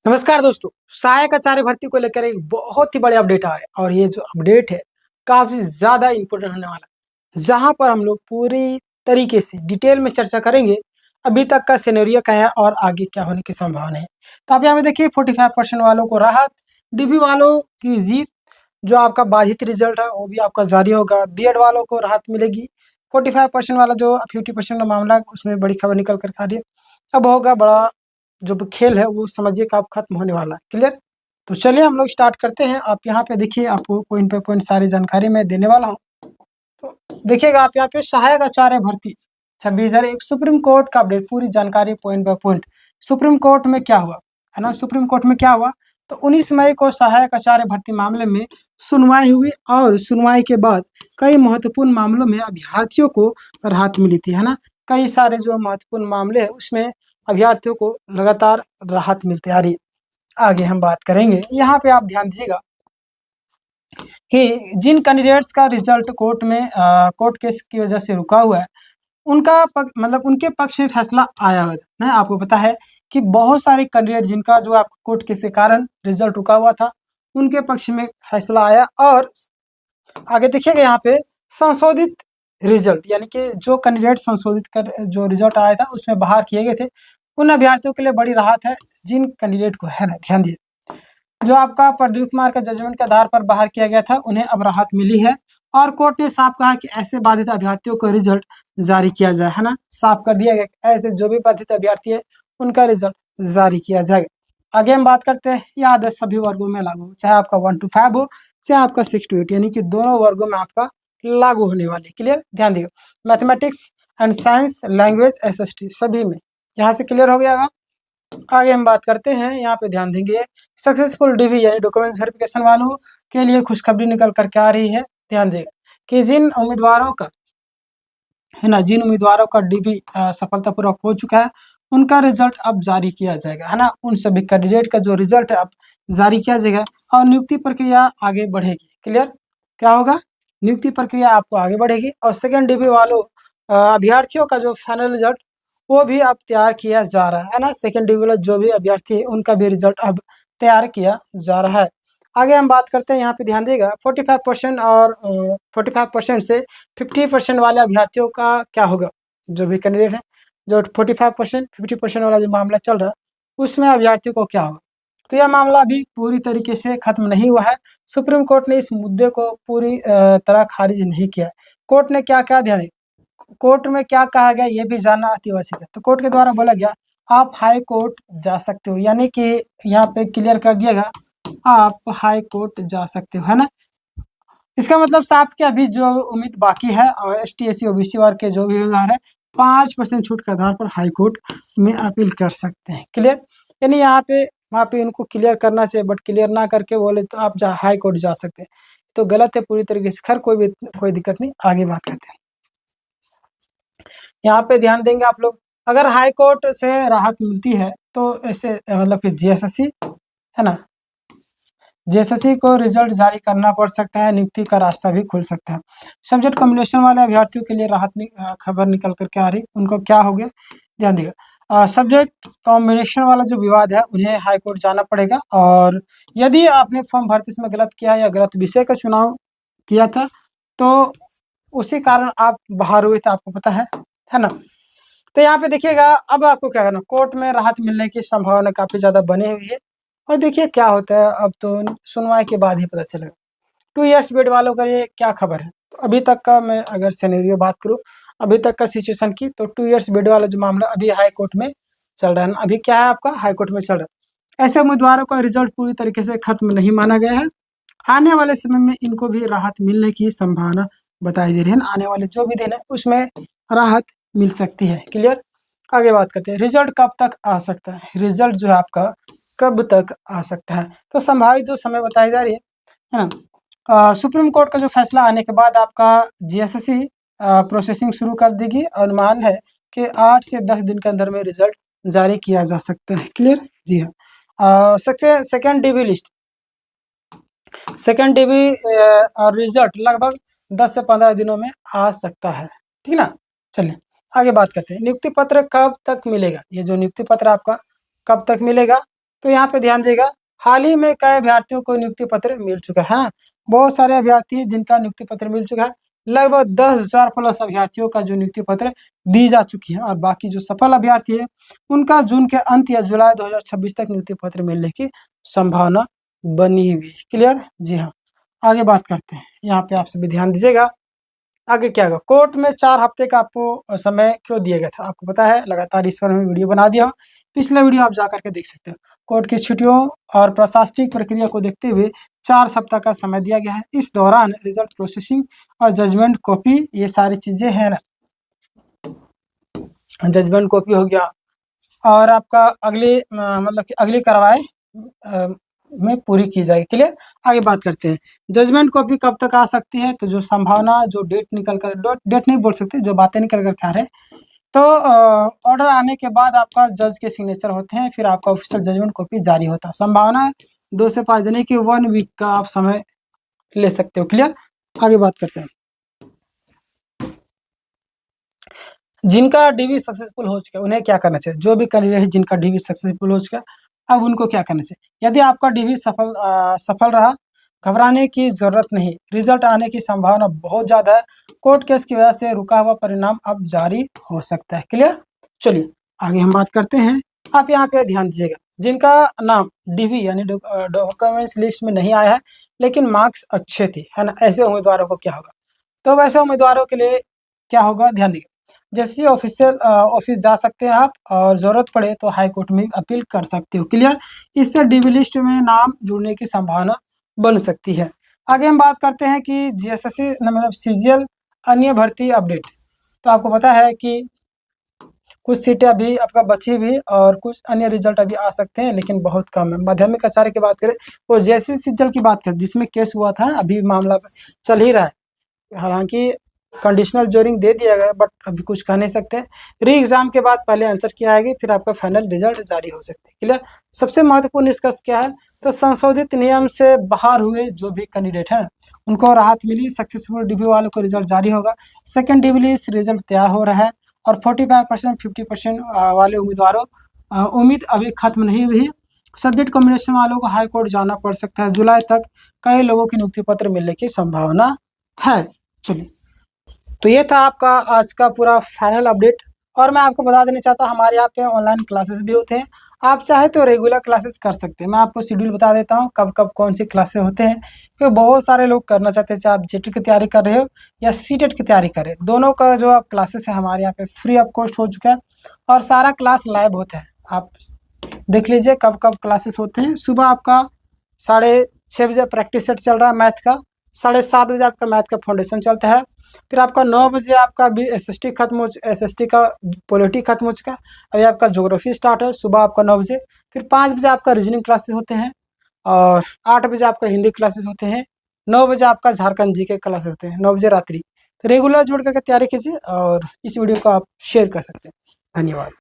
नमस्कार दोस्तों। सहायक आचार्य भर्ती को लेकर एक बहुत ही बड़े अपडेट आया है और ये जो अपडेट है काफी ज्यादा इम्पोर्टेंट होने वाला है, जहां पर हम लोग पूरी तरीके से डिटेल में चर्चा करेंगे अभी तक का सिनेरियो क्या है और आगे क्या होने की संभावना है। तो आप यहाँ पे देखिए 45% वालों को राहत, डीबी वालों की जीत, जो आपका बाधित रिजल्ट है वो भी आपका जारी होगा। बीएड वालों को राहत मिलेगी। 45% वाला जो 50% का मामला है, उसमें बड़ी खबर निकल कर आ रही है। अब होगा बड़ा जो खेल है वो समझिए कि अब खत्म होने वाला है। क्लियर? तो चलिए हम लोग स्टार्ट करते हैं। आप यहाँ पे देखिए, आपको पॉइंट पे पॉइंट सारी जानकारी मैं देने वाला हूँ। तो देखिएगा आप यहाँ पे सहायक आचार्य भर्ती 26,001 सुप्रीम कोर्ट का अपडेट, पूरी जानकारी point by point. Supreme court में क्या हुआ है ना, सुप्रीम कोर्ट में क्या हुआ, तो 19 मई को सहायक आचार्य भर्ती मामले में सुनवाई हुई और सुनवाई के बाद कई महत्वपूर्ण मामलों में अभ्यर्थियों को राहत मिली थी, है ना। कई सारे जो महत्वपूर्ण मामले हैं उसमें अभ्यर्थियों को लगातार राहत मिलती आ रही है। आगे हम बात करेंगे। यहाँ पे आप ध्यान दीजिएगा कि जिन कैंडिडेट्स का रिजल्ट कोर्ट केस की वजह से रुका हुआ है, उनका मतलब उनके पक्ष में फैसला आया हुआ है। आपको पता है कि बहुत सारे कैंडिडेट जिनका जो आपको कोर्ट केस के कारण रिजल्ट रुका हुआ था, उनके पक्ष में फैसला आया। और आगे देखिएगा यहाँ पे संशोधित रिजल्ट, यानी कि जो कैंडिडेट संशोधित कर जो रिजल्ट आया था उसमें बाहर किए गए थे, उन अभ्यर्थियों के लिए बड़ी राहत है। जिन कैंडिडेट को है ना, ध्यान दिए, जो आपका प्रदीप कुमार का जजमेंट के आधार पर बाहर किया गया था, उन्हें अब राहत मिली है। और कोर्ट ने साफ कहा कि ऐसे बाधित अभ्यर्थियों को रिजल्ट जारी किया जाए, है ना। साफ कर दिया गया कि ऐसे जो भी बाधित अभ्यर्थी है उनका रिजल्ट जारी किया जाएगा। आगे हम बात करते हैं। यह आदेश सभी वर्गों में लागू हो, चाहे आपका 1 to 5 हो, चाहे आपका 6 to 8, यानी कि दोनों वर्गों में आपका लागू होने वाली। क्लियर? ध्यान दिएगा। Mathematics and science, language, SST सभी में। यहाँ से क्लियर हो गया। आगे हम बात करते हैं। यहाँ पे ध्यान देंगे, सक्सेसफुल डीबी यानी डॉक्यूमेंट्स वेरिफिकेशन वालों के लिए खुशखबरी निकल कर के आ रही है। ध्यान देगा कि जिन उम्मीदवारों का डीबी सफलतापूर्वक हो चुका है, उनका रिजल्ट अब जारी किया जाएगा, है ना। उन सभी कैंडिडेट का जो रिजल्ट है अब जारी किया जाएगा और नियुक्ति प्रक्रिया आगे बढ़ेगी। क्लियर? क्या होगा? नियुक्ति प्रक्रिया आपको आगे बढ़ेगी। और सेकेंड डीबी वालों अभ्यर्थियों का जो फाइनल रिजल्ट वो भी अब तैयार किया जा रहा है ना। सेकेंड डिवीजन जो भी अभ्यर्थी है उनका भी रिजल्ट अब तैयार किया जा रहा है। आगे हम बात करते हैं। यहाँ पे ध्यान देगा 45% और 45% से 50% वाले अभ्यर्थियों का क्या होगा। जो भी कैंडिडेट है, जो 45% 50% वाला जो मामला चल रहा है, उसमें अभ्यर्थियों को क्या होगा। तो यह मामला अभी पूरी तरीके से खत्म नहीं हुआ है। सुप्रीम कोर्ट ने इस मुद्दे को पूरी तरह खारिज नहीं किया। कोर्ट ने क्या क्या ध्यान, कोर्ट में क्या कहा गया ये भी जानना अति आवश्यक है। तो कोर्ट के द्वारा बोला गया आप हाई कोर्ट जा सकते हो, यानी कि यहाँ पे क्लियर कर दिएगा आप हाई कोर्ट जा सकते हो, है ना। इसका मतलब साफ कि अभी जो उम्मीद बाकी है और ST SC OBC वर्ग के जो भी उम्मीदवार है 5% छूट के आधार पर हाई कोर्ट में अपील कर सकते हैं। क्लियर? यानी यहाँ पे वहाँ पे इनको क्लियर करना चाहिए, बट क्लियर ना करके बोले तो आप हाई कोर्ट जा सकते हैं, तो गलत है पूरी तरीके से। खैर कोई दिक्कत नहीं, आगे बात करते हैं। यहाँ पे ध्यान देंगे आप लोग, अगर हाई कोर्ट से राहत मिलती है तो ऐसे मतलब कि GSSC है ना, GSSC को रिजल्ट जारी करना पड़ सकता है, नियुक्ति का रास्ता भी खुल सकता है। सब्जेक्ट कॉम्बिनेशन वाले अभ्यर्थियों के लिए खबर निकल करके आ रही, उनको क्या हो गया, ध्यान देगा। सब्जेक्ट कॉम्बिनेशन वाला जो विवाद है उन्हें हाई कोर्ट जाना पड़ेगा। और यदि आपने फॉर्म भरते समय गलत किया या गलत विषय का चुनाव किया था तो उसी कारण आप बाहर हुए थे, आपको पता है ना। तो यहाँ पे देखिएगा अब आपको क्या करना, कोर्ट में राहत मिलने की संभावना काफी ज्यादा बनी हुई है। और देखिए क्या होता है, अब तो सुनवाई के बाद ही पता चलेगा। 2 years बीएड वालों के लिए क्या खबर है, तो अभी तक का मैं अगर सिनेरियो बात करूँ अभी तक का सिचुएशन की, तो 2 years बीएड वाला जो मामला अभी हाई कोर्ट में चल रहा है ना, अभी क्या है आपका हाई कोर्ट में चल रहा है। ऐसे उम्मीदवारों का रिजल्ट पूरी तरीके से खत्म नहीं माना गया है। आने वाले समय में इनको भी राहत मिलने की संभावना बताई जा रही है ना। आने वाले जो भी दिन है उसमें राहत मिल सकती है। क्लियर? आगे बात करते हैं, रिजल्ट कब तक आ सकता है। रिजल्ट जो है आपका कब तक आ सकता है, तो संभावित जो समय बताई जा रही है ना, सुप्रीम कोर्ट का जो फैसला आने के बाद आपका GSSC प्रोसेसिंग शुरू कर देगी। अनुमान है कि 8 से 10 दिन के अंदर में रिजल्ट जारी किया जा सकता है। क्लियर? जी हाँ। Second dB list, second dB और रिजल्ट लगभग 10 से 15 दिनों में आ सकता है। ठीक ना। चलिए आगे बात करते हैं, नियुक्ति पत्र कब तक मिलेगा। ये जो नियुक्ति पत्र आपका कब तक मिलेगा, तो यहाँ पे ध्यान देगा, हाल ही में कई अभ्यर्थियों को नियुक्ति पत्र मिल चुका है ना। बहुत सारे अभ्यर्थी हैं जिनका नियुक्ति पत्र मिल चुका है। लगभग 10,000 प्लस अभ्यर्थियों का जो नियुक्ति पत्र दी जा चुकी है, और बाकी जो सफल अभ्यर्थी है उनका जून के अंत या जुलाई 2026 तक नियुक्ति पत्र मिलने की संभावना बनी हुई है। क्लियर? जी हाँ। आगे बात करते हैं, यहाँ पे आप सभी ध्यान दीजिएगा। आगे क्या होगा, कोर्ट में 4 हफ्ते का आपको समय क्यों दिया गया था? आपको पता है, लगातार इस पर मैं वीडियो बना दिया हूँ, पिछला वीडियो आप जा करके देख सकते हो। कोर्ट की छुट्टियों और प्रशासनिक प्रक्रिया को देखते हुए 4 सप्ताह का समय दिया गया है। इस दौरान रिजल्ट प्रोसेसिंग और जजमेंट कॉपी, ये सारी चीजें हैं ना, जजमेंट कॉपी हो गया, और आपका अगली मतलब कि अगली कार्रवाई में पूरी की जाएगी। क्लियर? आगे बात करते हैं, जजमेंट कॉपी कब तक आ सकती है? तो जो संभावना, जो डेट निकल कर, डेट नहीं बोल सकते, जो बातें निकल कर आ रहे हैं, तो ऑर्डर आने के बाद आपका जज के सिग्नेचर होते हैं, फिर आपका ऑफिशियल जजमेंट कॉपी जारी होता है। संभावना है 2 से 5 दिन की, 1 वीक का आप समय ले सकते हो। क्लियर? आगे बात करते हैं, जिनका डीवी सक्सेसफुल हो चुका है उन्हें क्या करना चाहिए? जो भी कैंडिडेट है जिनका डीवी सक्सेसफुल हो चुका है, अब उनको क्या करना चाहिए? यदि आपका डीवी सफल रहा, घबराने की जरूरत नहीं, रिजल्ट आने की संभावना बहुत ज्यादा है। कोर्ट केस की वजह से रुका हुआ परिणाम अब जारी हो सकता है। क्लियर? चलिए आगे हम बात करते हैं। आप यहाँ पे ध्यान दीजिएगा, जिनका नाम डीवी यानी डॉक्यूमेंट्स लिस्ट में नहीं आया है लेकिन मार्क्स अच्छे थे, है ना, ऐसे उम्मीदवारों को क्या होगा? तो वैसे उम्मीदवारों के लिए क्या होगा, ध्यान दीजिए। जैसे ऑफिशियल ऑफिस जा सकते हैं आप, और जरूरत पड़े तो हाई कोर्ट में अपील कर सकते हो। क्लियर? इससे डीवी लिस्ट में नाम जुड़ने की संभावना बन सकती है। आगे हम बात करते हैं कि जीएसएससी मतलब सीजीएल अन्य भर्ती अपडेट। तो आपको पता है कि कुछ सीटें अभी आपका बची भी, और कुछ अन्य रिजल्ट अभी आ सकते हैं लेकिन बहुत कम है। माध्यमिक आचार्य की बात करें, वो जैसे सीजीएल की बात करें जिसमें केस हुआ था, अभी मामला चल ही रहा है, हालांकि कंडीशनल जोरिंग दे दिया गया, बट अभी कुछ कह नहीं सकते। री एग्जाम के बाद पहले आंसर किया आएगी, फिर आपका फाइनल रिजल्ट जारी हो सकते हैं। क्लियर? सबसे महत्वपूर्ण निष्कर्ष क्या है? तो संशोधित नियम से बाहर हुए जो भी कैंडिडेट हैं उनको राहत मिली, सक्सेसफुल डीबी वालों को रिजल्ट जारी होगा। सेकंड डीबी लिस्ट रिजल्ट तैयार हो रहा है, और 45% 50% वाले उम्मीदवारों उम्मीद अभी खत्म नहीं हुई है। सब्जेक्ट कॉम्बिनेशन वालों को हाई कोर्ट जाना पड़ सकता है। जुलाई तक कई लोगों की नियुक्ति पत्र मिलने की संभावना है। चलिए, तो ये था आपका आज का पूरा फाइनल अपडेट। और मैं आपको बता देना चाहता हूँ, हमारे यहाँ पे ऑनलाइन क्लासेस भी होते हैं, आप चाहे तो रेगुलर क्लासेस कर सकते हैं। मैं आपको शेड्यूल बता देता हूँ कब कब कौन सी क्लासेस होते हैं, क्योंकि बहुत सारे लोग करना चाहते हैं, चाहे आप जेटी की तैयारी कर रहे हो या सीटेट की तैयारी कर रहे हो, दोनों का जो आप क्लासेस है हमारे यहाँ पे फ्री ऑफ कॉस्ट हो चुका है, और सारा क्लास लाइव होता है। आप देख लीजिए कब कब क्लासेस होते हैं। सुबह आपका 6:30 बजे प्रैक्टिस सेट चल रहा है मैथ का, 7:30 बजे आपका मैथ का फाउंडेशन चलता है, फिर आपका 9 बजे आपका भी एसएसटी खत्म हो, एसएसटी का पॉलिटी खत्म हो चुका है, अभी आपका ज्योग्राफी स्टार्ट है सुबह आपका 9 बजे, फिर 5 बजे आपका रीजनिंग क्लासेस होते हैं, और 8 बजे आपका हिंदी क्लासेस होते हैं, 9 बजे आपका झारखंड जी के क्लासेस होते हैं, 9 बजे रात्रि। तो रेगुलर जोड़ करके तैयारी कीजिए, और इस वीडियो को आप शेयर कर सकते हैं। धन्यवाद।